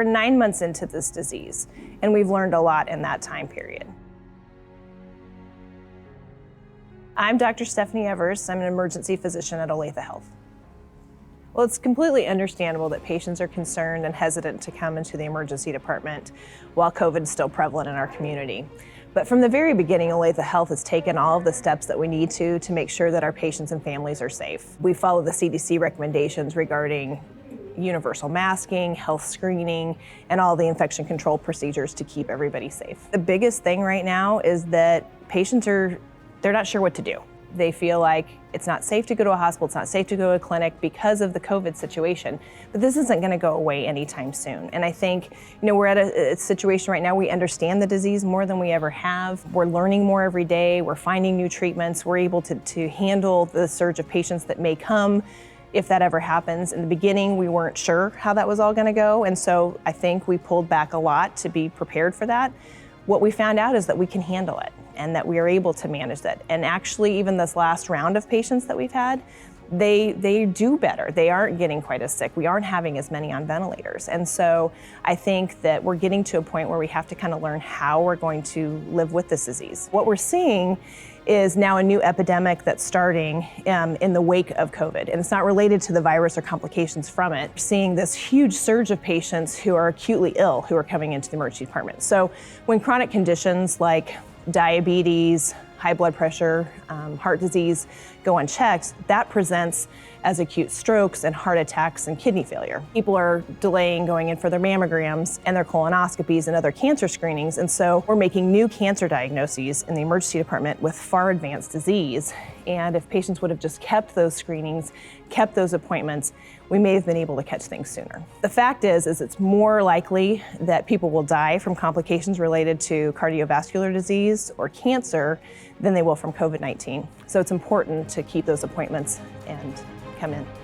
we're 9 months into this disease, and we've learned a lot in that time period. I'm Dr. Stephanee Evers. I'm an emergency physician at Olathe Health. Well, it's completely understandable that patients are concerned and hesitant to come into the emergency department while COVID is still prevalent in our community. But from the very beginning, Olathe Health has taken all of the steps that we need to make sure that our patients and families are safe. We follow the CDC recommendations regarding universal masking, health screening, and all the infection control procedures to keep everybody safe. The biggest thing right now is that patients they're not sure what to do. They feel like it's not safe to go to a hospital, it's not safe to go to a clinic because of the COVID situation. But this isn't going to go away anytime soon. And I think, we're at a situation right now, we understand the disease more than we ever have. We're learning more every day, we're finding new treatments, we're able to handle the surge of patients that may come if that ever happens. In the beginning, we weren't sure how that was all going to go. And so I think we pulled back a lot to be prepared for that. What we found out is that we can handle it and that we are able to manage that. And actually, even this last round of patients that we've had, they do better. They aren't getting quite as sick. We aren't having as many on ventilators. And so I think that we're getting to a point where we have to kind of learn how we're going to live with this disease. What we're seeing is now a new epidemic that's starting in the wake of COVID. And it's not related to the virus or complications from it. We're seeing this huge surge of patients who are acutely ill who are coming into the emergency department. So when chronic conditions like diabetes, high blood pressure, heart disease go unchecked, that presents as acute strokes and heart attacks and kidney failure. People are delaying going in for their mammograms and their colonoscopies and other cancer screenings, and so we're making new cancer diagnoses in the emergency department with far advanced disease. And if patients would have just kept those screenings, kept those appointments, we may have been able to catch things sooner. The fact is it's more likely that people will die from complications related to cardiovascular disease or cancer than they will from COVID-19. So it's important to keep those appointments and come in.